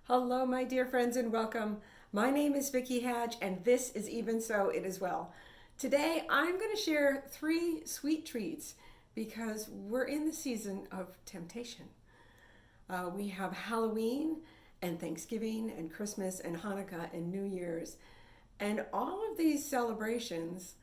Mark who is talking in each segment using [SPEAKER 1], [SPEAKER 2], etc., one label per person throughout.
[SPEAKER 1] Hello, my dear friends, and welcome. My name is Vickie Hadge, and this is Even So It Is Well. Today, I'm going to share 3 sweet treats because we're in the season of temptation. We have Halloween and Thanksgiving and Christmas and Hanukkah and New Year's. And all of these celebrations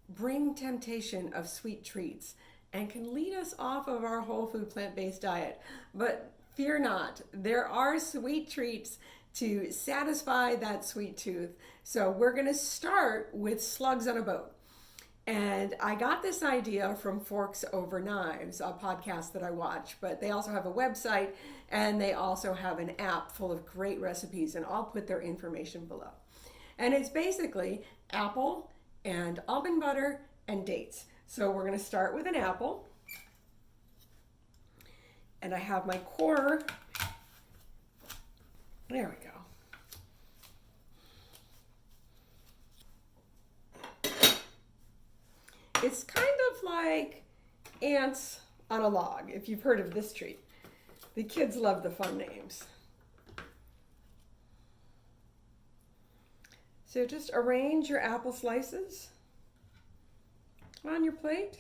[SPEAKER 1] bring temptation of sweet treats and can lead us off of our whole food plant-based diet. But fear not, there are sweet treats to satisfy that sweet tooth. So we're going to start with Slugs on a Boat. And I got this idea from Forks Over Knives, a podcast that I watch, but they also have a website and they also have an app full of great recipes, and I'll put their information below. And it's basically apple and almond butter and dates. So we're going to start with an apple. And I have my core. There we go. It's kind of like ants on a log, if you've heard of this treat. The kids love the fun names. So just arrange your apple slices on your plate,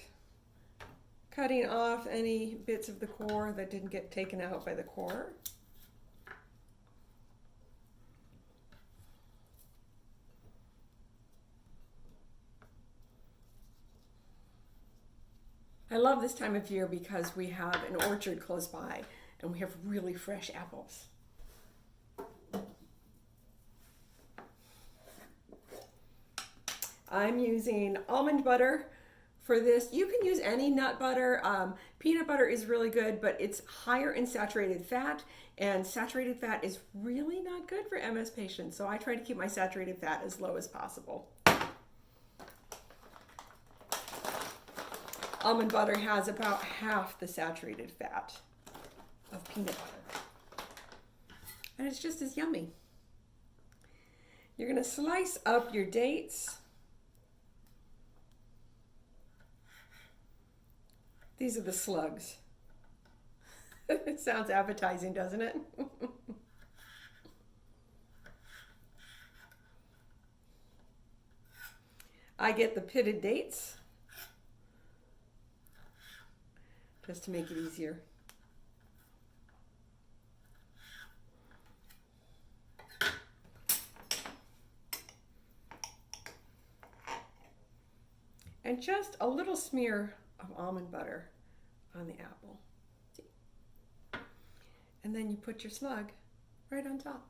[SPEAKER 1] cutting off any bits of the core that didn't get taken out by the core. I love this time of year because we have an orchard close by and we have really fresh apples. I'm using almond butter for this. You can use any nut butter. Peanut butter is really good, but it's higher in saturated fat, and saturated fat is really not good for MS patients. So I try to keep my saturated fat as low as possible. Almond butter has about half the saturated fat of peanut butter. And it's just as yummy. You're going to slice up your dates. These are the slugs. It sounds appetizing, doesn't it? I get the pitted dates just to make it easier. And just a little smear of almond butter on the apple. And then you put your slug right on top.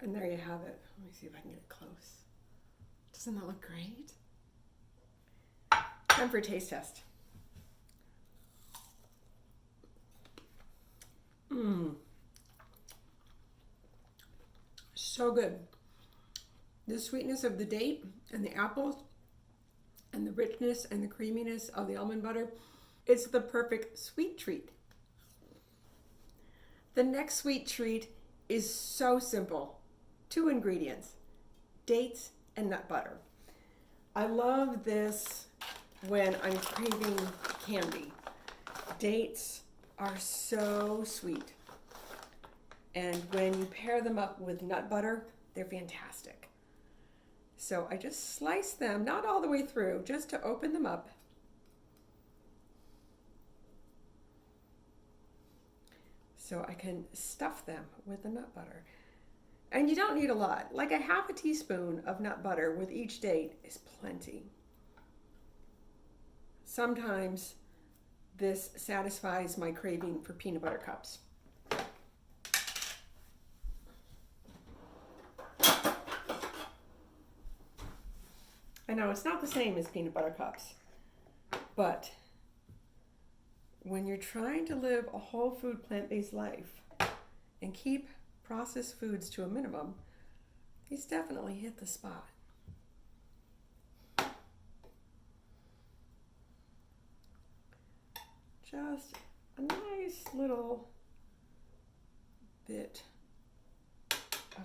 [SPEAKER 1] And there you have it. Let me see if I can get it close. Doesn't that look great? Time for a taste test. So good. The sweetness of the date and the apples and the richness and the creaminess of the almond butter. It's the perfect sweet treat. The next sweet treat is so simple. 2 ingredients, dates and nut butter. I love this when I'm craving candy. Dates are so sweet. And when you pair them up with nut butter, they're fantastic. So I just slice them, not all the way through, just to open them up. So I can stuff them with the nut butter. And you don't need a lot. Like a half a teaspoon of nut butter with each date is plenty. Sometimes this satisfies my craving for peanut butter cups. I know it's not the same as peanut butter cups, but when you're trying to live a whole food plant-based life and keep processed foods to a minimum, these definitely hit the spot. Just a nice little bit of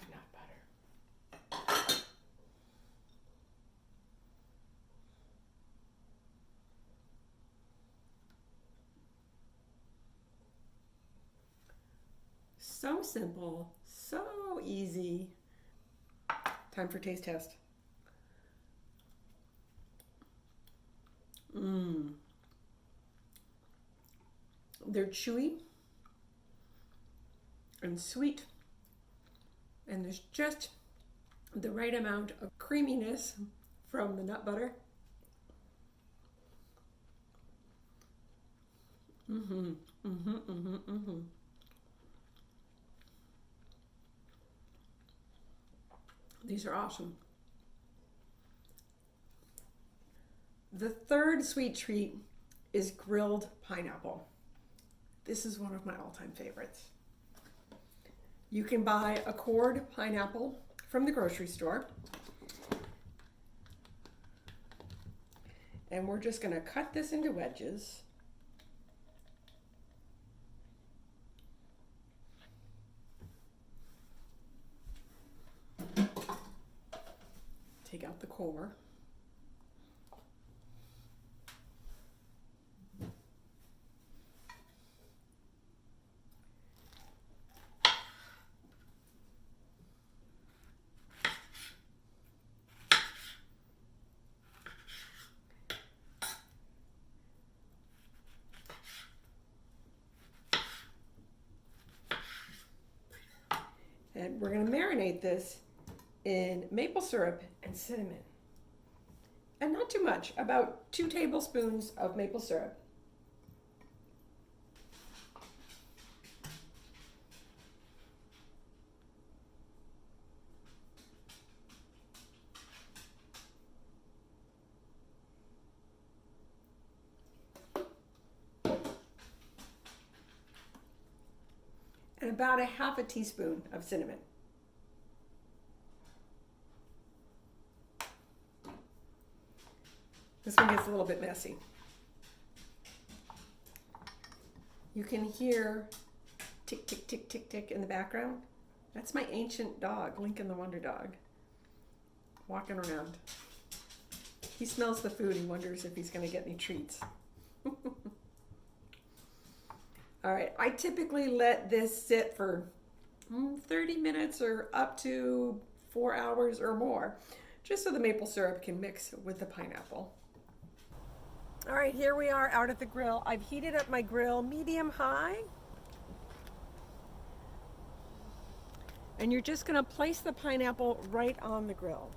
[SPEAKER 1] So simple, so easy. Time for taste test. They're chewy and sweet, and there's just the right amount of creaminess from the nut butter. These are awesome. The third sweet treat is grilled pineapple. This is one of my all-time favorites. You can buy a cord pineapple from the grocery store. And we're just going to cut this into wedges. Take out the core. And we're going to marinate this in maple syrup and cinnamon. And not too much, about 2 tablespoons of maple syrup. And about 1/2 teaspoon of cinnamon. This one gets a little bit messy. You can hear tick, tick, tick, tick, tick in the background. That's my ancient dog, Lincoln the Wonder Dog, walking around. He smells the food and wonders if he's going to get any treats. All right, I typically let this sit for 30 minutes or up to 4 hours or more, just so the maple syrup can mix with the pineapple. All right, here we are out at the grill. I've heated up my grill medium-high. And you're just gonna place the pineapple right on the grill.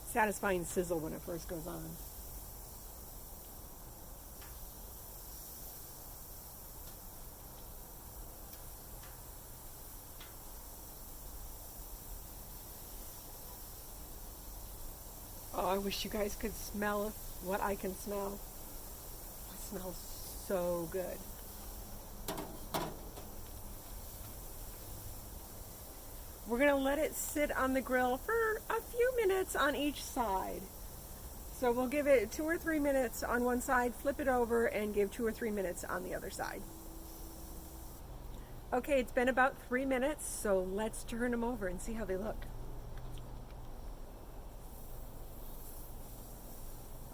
[SPEAKER 1] Satisfying sizzle when it first goes on. Oh, I wish you guys could smell what I can smell. It smells so good. We're going to let it sit on the grill for a few minutes on each side. So we'll give it 2 or 3 minutes on one side, flip it over, and give 2 or 3 minutes on the other side. Okay, it's been about 3 minutes, so let's turn them over and see how they look.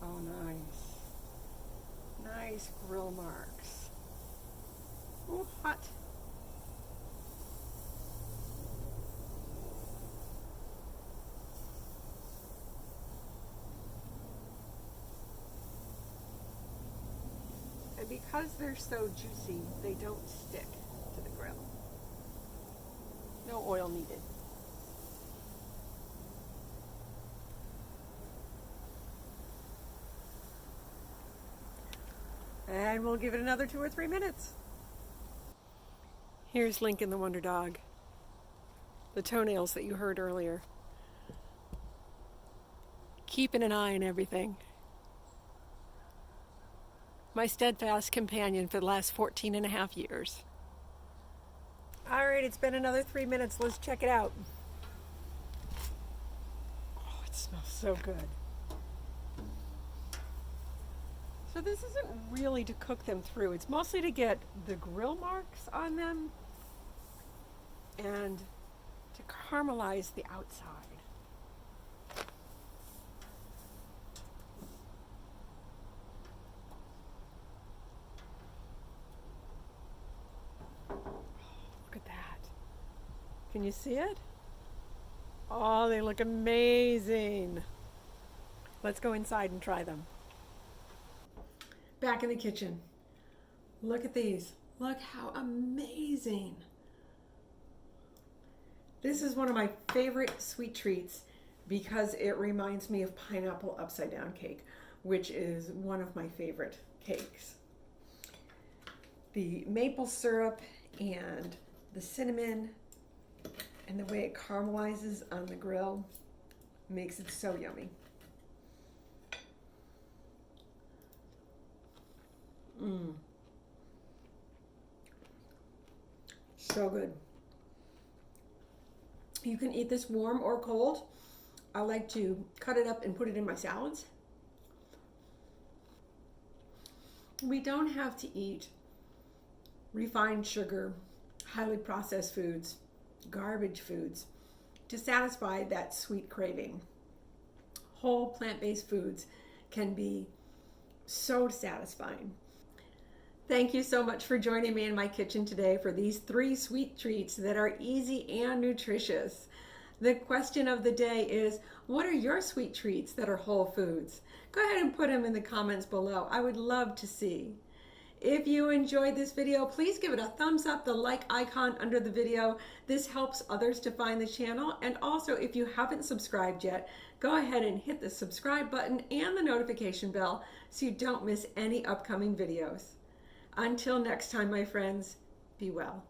[SPEAKER 1] Oh, nice. Nice grill marks. Oh, hot. And because they're so juicy, they don't stick to the grill. No oil needed. And we'll give it another 2 or 3 minutes. Here's Lincoln the Wonder Dog. The toenails that you heard earlier. Keeping an eye on everything. My steadfast companion for the last 14.5 years. All right, it's been another 3 minutes. Let's check it out. Oh, it smells so good. So this isn't really to cook them through. It's mostly to get the grill marks on them and to caramelize the outside. Can you see it? Oh, they look amazing. Let's go inside and try them. Back in the kitchen. Look at these. Look how amazing. This is one of my favorite sweet treats because it reminds me of pineapple upside down cake, which is one of my favorite cakes. The maple syrup and the cinnamon and the way it caramelizes on the grill makes it so yummy. So good. You can eat this warm or cold. I like to cut it up and put it in my salads. We don't have to eat refined sugar, highly processed foods, garbage foods to satisfy that sweet craving. Whole plant-based foods can be so satisfying. Thank you so much for joining me in my kitchen today for these 3 sweet treats that are easy and nutritious. The question of the day is, what are your sweet treats that are whole foods? Go ahead and put them in the comments below. I would love to see. If you enjoyed this video, please give it a thumbs up, the like icon under the video. This helps others to find the channel. And also, if you haven't subscribed yet, go ahead and hit the subscribe button and the notification bell so you don't miss any upcoming videos. Until next time, my friends, be well.